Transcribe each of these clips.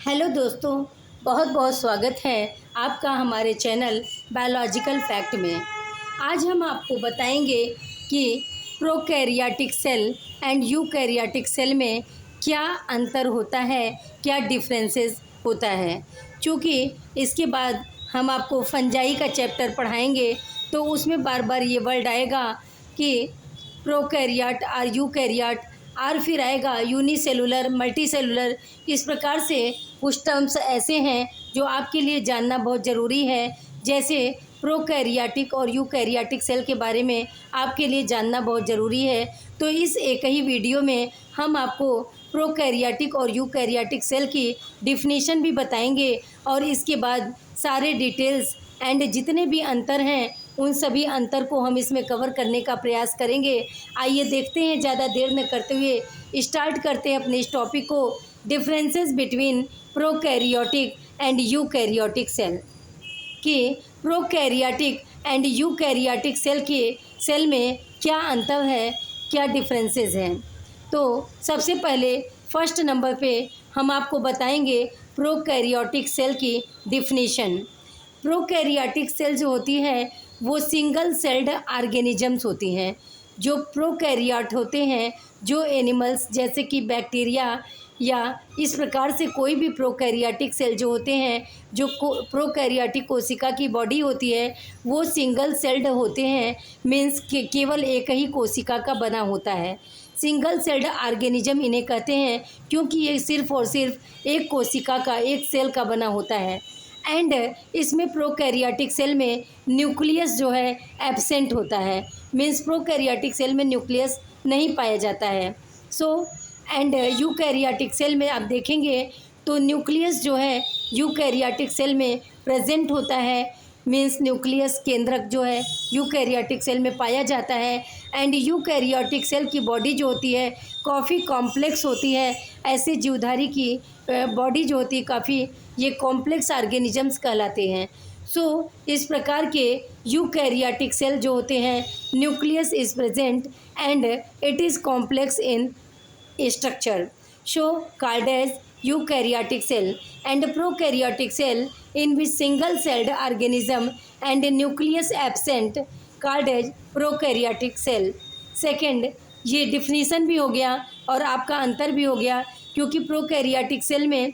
Hello दोस्तों, बहुत बहुत स्वागत है आपका हमारे चैनल बायोलॉजिकल फैक्ट में। आज हम आपको बताएंगे कि prokaryotic cell and eukaryotic cell में क्या अंतर होता है, क्या डिफरेंसेस होता है। क्योंकि इसके बाद हम आपको फंजाई का चैप्टर पढ़ाएंगे तो उसमें बार बार ये वर्ड आएगा कि प्रोकैरियोट और यूकैरियोट, और फिर आएगा यूनिसेलुलर, मल्टीसेलुलर। इस प्रकार से कुछ टर्म्स ऐसे हैं जो आपके लिए जानना बहुत ज़रूरी है। जैसे प्रोकैरियोटिक और यूकैरियोटिक सेल के बारे में आपके लिए जानना बहुत ज़रूरी है। तो इस एक ही वीडियो में हम आपको प्रोकैरियोटिक और यूकैरियोटिक सेल की डिफिनीशन भी बताएंगे और इसके बाद सारे डिटेल्स एंड जितने भी अंतर हैं उन सभी अंतर को हम इसमें कवर करने का प्रयास करेंगे। आइए देखते हैं, ज़्यादा देर न करते हुए स्टार्ट करते हैं अपने इस टॉपिक को, differences between prokaryotic and eukaryotic cell. कि प्रोकैरियोटिक एंड यूकैरियोटिक सेल में क्या अंतर है, क्या डिफरेंसेस हैं। तो सबसे पहले फर्स्ट नंबर पे हम आपको बताएंगे प्रोकैरियोटिक सेल की डिफिनीशन। प्रोकैरियोटिक सेल जो होती है वो सिंगल सेल्ड ऑर्गेनिजम्स होती हैं। जो प्रोकैरियोट होते हैं, जो एनिमल्स जैसे कि बैक्टीरिया या इस प्रकार से कोई भी प्रोकैरियोटिक सेल जो होते हैं, जो प्रोकैरियोटिक कोशिका की बॉडी होती है वो सिंगल सेल्ड होते हैं। मीन्स केवल एक ही कोशिका का बना होता है। सिंगल सेल्ड ऑर्गेनिज्म इन्हें कहते हैं क्योंकि ये सिर्फ और सिर्फ एक कोशिका का, एक सेल का बना होता है। एंड इसमें प्रोकैरियोटिक सेल में न्यूक्लियस जो है एब्सेंट होता है। मीन्स प्रोकैरियोटिक सेल में न्यूक्लियस नहीं पाया जाता है। एंड यूकैरियोटिक सेल में आप देखेंगे तो न्यूक्लियस जो है यूकैरियोटिक सेल में प्रेजेंट होता है। मीन्स न्यूक्लियस केंद्रक जो है यूकैरियोटिक सेल में पाया जाता है। एंड यूकैरियोटिक सेल की बॉडी जो होती है काफ़ी कॉम्प्लेक्स होती है। ऐसे जीवधारी की बॉडी जो होती है काफ़ी, ये कॉम्प्लेक्स ऑर्गेनिजम्स कहलाते हैं। इस प्रकार के यूकैरियोटिक सेल जो होते हैं, nucleus is present and it is complex in structure, show called as eukaryotic cell, and prokaryotic cell in which single celled organism and nucleus absent called as prokaryotic cell। Second, ये definition भी हो गया और आपका अंतर भी हो गया, क्योंकि प्रोकैरियोटिक सेल में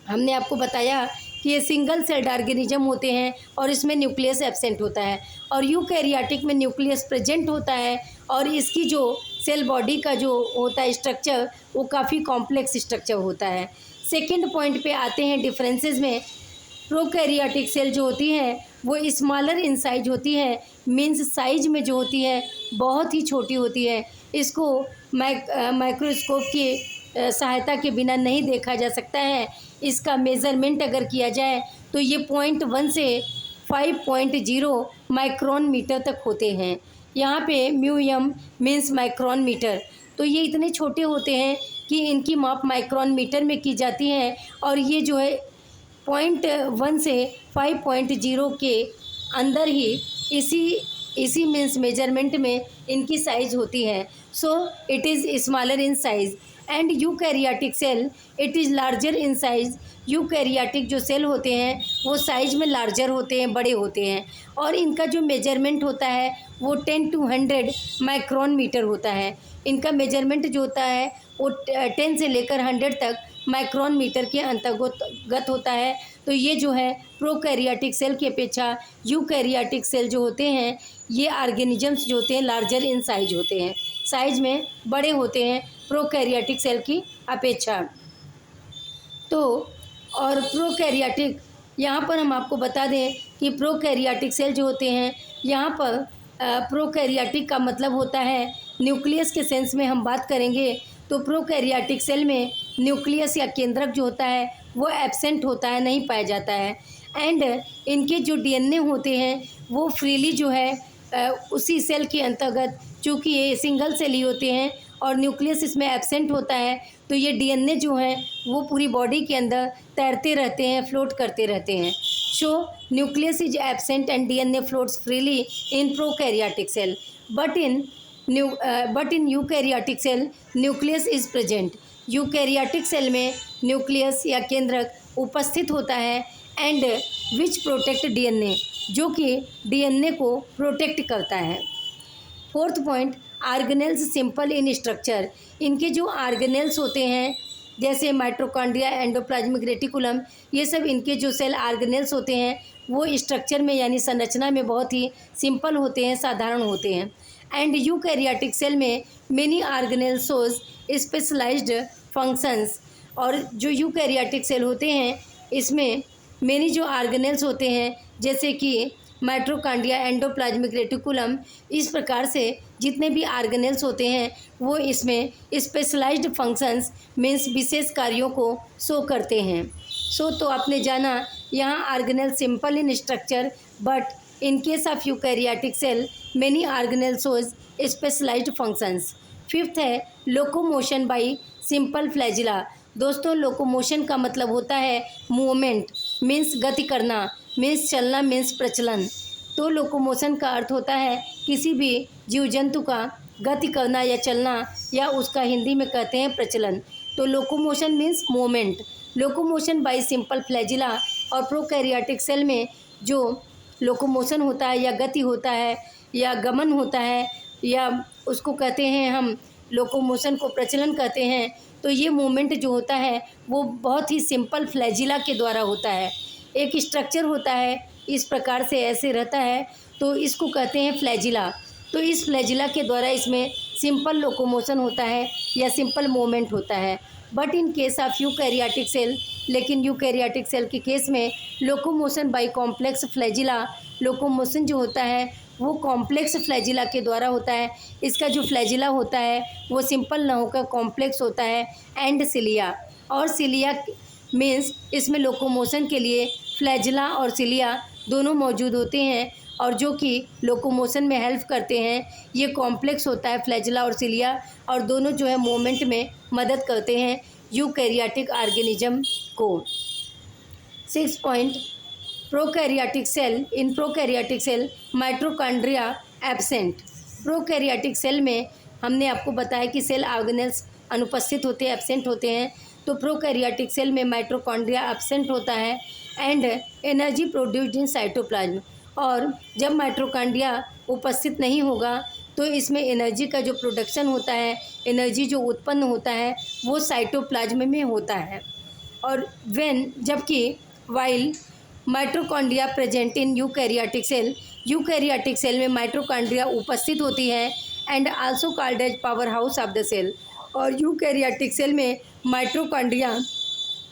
हमने आपको बताया कि ये सिंगल सेल्ड ऑर्गेनिज्म होते हैं और इसमें न्यूक्लियस एब्सेंट होता है, और यूकैरियोटिक में न्यूक्लियस प्रेजेंट होता है और इसकी जो सेल बॉडी का जो होता है स्ट्रक्चर वो काफ़ी कॉम्प्लेक्स स्ट्रक्चर होता है। सेकंड पॉइंट पे आते हैं डिफरेंसेस में। प्रोकैरियोटिक सेल जो होती है वो स्मॉलर इन साइज होती है। मीन्स साइज में जो होती है बहुत ही छोटी होती है। इसको माइक्रोस्कोप की सहायता के बिना नहीं देखा जा सकता है। इसका मेज़रमेंट अगर किया जाए तो ये 0.1 से 5.0 माइक्रोन मीटर तक होते हैं। यहाँ पे म्यूएम मीन्स माइक्रोन मीटर, तो ये इतने छोटे होते हैं कि इनकी माप माइक्रोन मीटर में की जाती है। और ये जो है 0.1 से 5.0 के अंदर ही इसी मीन्स मेजरमेंट में इनकी साइज होती है। It is smaller in size. And eukaryotic cell it is larger in size. Eukaryotic जो सेल होते हैं वो साइज में लार्जर होते हैं, बड़े होते हैं, और इनका जो मेजरमेंट होता है वो 10 to 100 माइक्रोन मीटर होता है। इनका मेजरमेंट जो होता है वो 10 से लेकर 100 तक माइक्रोन मीटर के अंतर्गत होता है। तो ये जो है प्रोकैरियोटिक सेल की अपेक्षा यूकैरियोटिक सेल जो होते हैं, ये ऑर्गेनिजम्स जो होते हैं लार्जर इन साइज होते हैं, साइज में बड़े होते हैं प्रोकैरियोटिक सेल की अपेक्षा। तो और प्रोकैरियोटिक, यहाँ पर हम आपको बता दें कि प्रोकैरियोटिक सेल जो होते हैं, यहाँ पर प्रोकैरियोटिक का मतलब होता है न्यूक्लियस के सेंस में हम बात करेंगे तो प्रोकैरियोटिक सेल में न्यूक्लियस या केंद्रक जो होता है वो एब्सेंट होता है, नहीं पाया जाता है। एंड इनके जो डीएनए होते हैं वो फ्रीली जो है उसी सेल के अंतर्गत, चूँकि ये सिंगल सेल ही होते हैं और न्यूक्लियस इसमें एब्सेंट होता है, तो ये डीएनए जो है वो पूरी बॉडी के अंदर तैरते रहते हैं, फ्लोट करते रहते हैं। Nucleus is absent and DNA floats freely in prokaryotic cell, but in eukaryotic cell nucleus is present. Eukaryotic cell में न्यूक्लियस या केंद्रक उपस्थित होता है एंड विच प्रोटेक्ट डीएनए, जो कि डीएनए को प्रोटेक्ट करता है। Fourth point, organelles simple in structure. इनके जो ऑर्गेनेल्स होते हैं जैसे माइटोकॉन्ड्रिया, एंडोप्लाज्मिक रेटिकुलम, ये सब इनके जो सेल ऑर्गेनेल्स होते हैं वो स्ट्रक्चर में यानी संरचना में बहुत ही सिंपल होते हैं, साधारण होते हैं। एंड यूकैरियोटिक सेल में many organelle shows specialized functions. और जो यूकैरियोटिक सेल होते हैं इसमें मेनी जो ऑर्गेनेल्स होते हैं जैसे कि माइटोकॉन्ड्रिया, एंडोप्लाज्मिक रेटिकुलम, इस प्रकार से जितने भी ऑर्गेनेल्स होते हैं वो इसमें स्पेशलाइज्ड फंक्शंस मीन्स विशेष कार्यों को शो करते हैं। तो आपने जाना यहाँ organelle simple in structure but in case of eukaryotic cell many organelle shows specialized functions. Fifth है लोकोमोशन बाय सिंपल फ्लैजिला। दोस्तों, लोकोमोशन का मतलब होता है मूवमेंट, मीन्स गति करना, मीन्स चलना, मीन्स प्रचलन। तो लोकोमोशन का अर्थ होता है किसी भी जीव जंतु का गति करना या चलना, या उसका हिंदी में कहते हैं प्रचलन। तो locomotion means movement. Locomotion by simple flagella. और प्रोकैरियोटिक सेल में जो लोकोमोशन होता है या गति होता है या गमन होता है या उसको कहते हैं हम लोकोमोशन को प्रचलन कहते हैं, तो ये मूवमेंट जो होता है वो बहुत ही सिंपल फ्लैजिला के द्वारा होता है। एक स्ट्रक्चर होता है इस प्रकार से ऐसे रहता है तो इसको कहते हैं फ्लैजिला। तो इस फ्लैजिला के द्वारा इसमें सिंपल लोकोमोशन होता है या सिंपल मूवमेंट होता है। But in case of eukaryotic cell, लेकिन यूकैरियोटिक सेल के केस में locomotion by complex flagella, locomotion जो होता है वो कॉम्प्लेक्स फ्लैजिला के द्वारा होता है। इसका जो फ्लैजिला होता है वो सिंपल ना होकर कॉम्प्लेक्स होता है। एंड सिलिया, और सिलिया मीन्स इसमें लोकोमोशन के लिए फ्लैजिला और सिलिया दोनों मौजूद होते हैं और जो कि लोकोमोशन में हेल्प करते हैं। ये कॉम्प्लेक्स होता है फ्लैजिला और सिलिया, और दोनों जो है मूवमेंट में मदद करते हैं यूकैरियोटिक ऑर्गेनिज्म को। 6 point, prokaryotic cell. In prokaryotic cell mitochondria absent. Prokaryotic cell में हमने आपको बताया कि सेल ऑर्गेनेल्स अनुपस्थित होते हैं, एब्सेंट होते हैं। तो प्रोकैरियोटिक सेल में माइटोकॉन्ड्रिया एब्सेंट होता है and energy produced in cytoplasm. और जब माइटोकॉन्ड्रिया उपस्थित नहीं होगा तो इसमें एनर्जी का जो प्रोडक्शन होता है, एनर्जी जो उत्पन्न होता है वो साइटोप्लाज्म में होता है। और जबकि while mitochondria present in eukaryotic cell, eukaryotic cell में माइटोकॉन्ड्रिया उपस्थित होती है and also called as power house of the cell. और यूकैरियोटिक सेल में माइटोकॉन्ड्रिया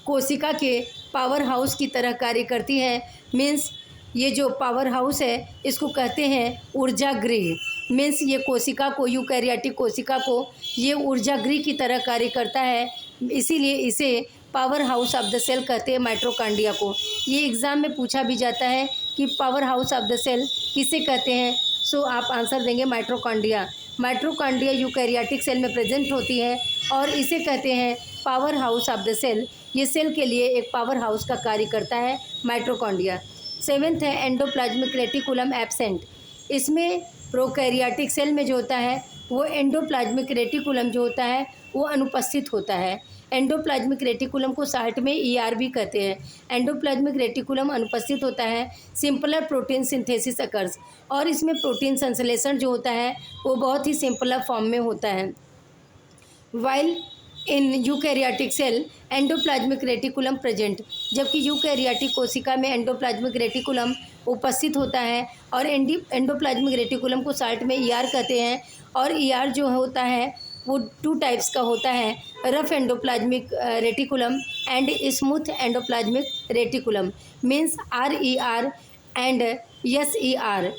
कोशिका के पावर हाउस की तरह कार्य करती है। मीन्स ये जो पावर हाउस है इसको कहते हैं ऊर्जा गृह। मीन्स ये कोशिका को, यूकैरियोटिक कोशिका को ये ऊर्जा गृह की तरह कार्य करता है, इसीलिए इसे power house of the cell कहते हैं माइटोकॉन्ड्रिया को। ये एग्ज़ाम में पूछा भी जाता है कि power house of the cell किसे कहते हैं। सो आप आंसर देंगे माइटोकॉन्ड्रिया। माइटोकॉन्ड्रिया यूकैरियोटिक सेल में प्रेजेंट होती है और इसे कहते हैं power house of the cell. ये सेल के लिए एक पावर हाउस का कार्य करता है माइटोकॉन्ड्रिया। 7th है एंडोप्लाज्मिक रेटिकुलम एब्सेंट। इसमें प्रोकैरियोटिक सेल में जो होता है वो एंडोप्लाज्मिक रेटिकुलम जो होता है वो अनुपस्थित होता है। एंडोप्लाज्मिक रेटिकुलम को शॉर्ट में ER भी कहते हैं। एंडोप्लाज्मिक रेटिकुलम अनुपस्थित होता है, सिंपलर प्रोटीन सिंथेसिस अकर्स, और इसमें प्रोटीन संश्लेषण जो होता है वो बहुत ही सिंपलर फॉर्म में होता है। While in eukaryotic cell endoplasmic reticulum present, जबकि यूकैरियोटिक कोशिका में एंडोप्लाज्मिक रेटिकुलम उपस्थित होता है और एंडोप्लाज्मिक रेटिकुलम को शॉर्ट में ER कहते हैं। और ER जो होता है वो 2 टाइप्स का होता है, rough endoplasmic reticulum and smooth endoplasmic reticulum. Means RER and SER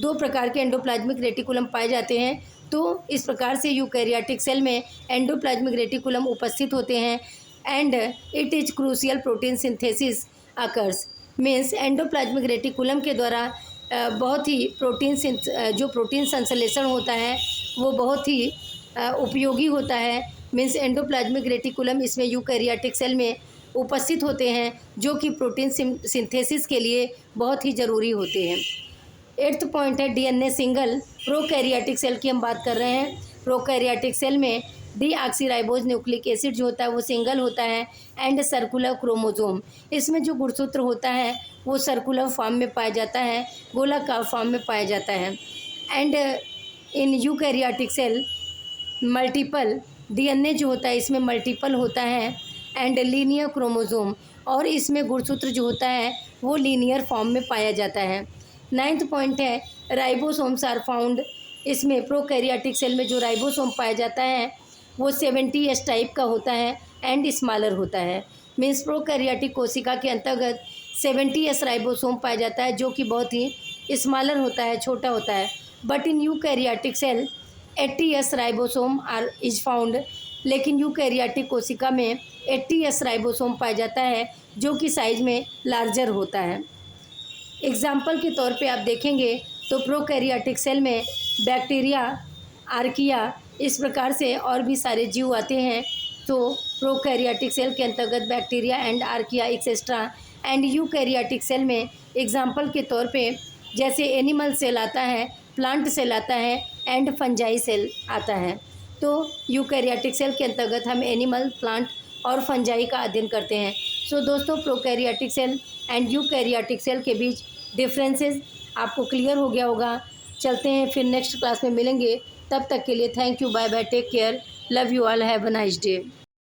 2 प्रकार के एंडोप्लाज्मिक रेटिकुलम पाए जाते हैं। तो इस प्रकार से यूकैरियोटिक सेल में एंडोप्लाज्मिक रेटिकुलम उपस्थित होते हैं and it is crucial protein synthesis occurs. Means endoplasmic reticulum के द्वारा बहुत ही जो प्रोटीन संश्लेषण होता है वो बहुत ही उपयोगी होता है। मीन्स एंडोप्लाज्मिक रेटिकुलम इसमें यूकैरियोटिक सेल में उपस्थित होते हैं जो कि प्रोटीन सिंथेसिस के लिए बहुत ही ज़रूरी होते हैं। 8th पॉइंट है DNA सिंगल। प्रोकैरियोटिक सेल की हम बात कर रहे हैं। प्रोकैरियोटिक सेल में डीऑक्सीराइबोज न्यूक्लिक एसिड जो होता है वो सिंगल होता है। एंड सर्कुलर क्रोमोसोम, इसमें जो गुणसूत्र होता है वो सर्कुलर फॉर्म में पाया जाता है, गोलाकार फॉर्म में पाया जाता है। And in eukaryotic cell multiple DNA जो होता है इसमें मल्टीपल होता है। एंड लीनियर क्रोमोसोम, और इसमें गुणसूत्र जो होता है वो लीनियर फॉर्म में पाया जाता है। 9th पॉइंट है राइबोसोम्स आर फाउंड, इसमें प्रोकैरियोटिक सेल में जो राइबोसोम पाया जाता है वो 70S टाइप का होता है एंड स्मॉलर होता है। मीन्स प्रोकैरियोटिक कोशिका के अंतर्गत 70S राइबोसोम पाया जाता है जो कि बहुत ही स्मॉलर होता है, छोटा होता है। But in eukaryotic cell 80S ribosome are is found, लेकिन यूकैरियोटिक कोशिका में 80S राइबोसोम पाया जाता है जो कि साइज में लार्जर होता है। एग्जाम्पल के तौर पे आप देखेंगे तो प्रोकैरियोटिक सेल में बैक्टीरिया, आर्किया, इस प्रकार से और भी सारे जीव आते हैं। तो प्रोकैरियोटिक सेल के अंतर्गत bacteria and archaea etcetera. And eukaryotic cell में एग्जाम्पल के तौर पे जैसे एनिमल सेल आता है, प्लांट सेल आता है एंड फंजाई सेल आता है। तो यूकैरियोटिक सेल के अंतर्गत हम एनिमल, प्लांट और फंजाई का अध्ययन करते हैं। सो दोस्तों, prokaryotic cell and eukaryotic cell के बीच डिफरेंसेस आपको क्लियर हो गया होगा। चलते हैं, फिर नेक्स्ट क्लास में मिलेंगे। तब तक के लिए thank you, bye bye, take care, love you all, have a nice day.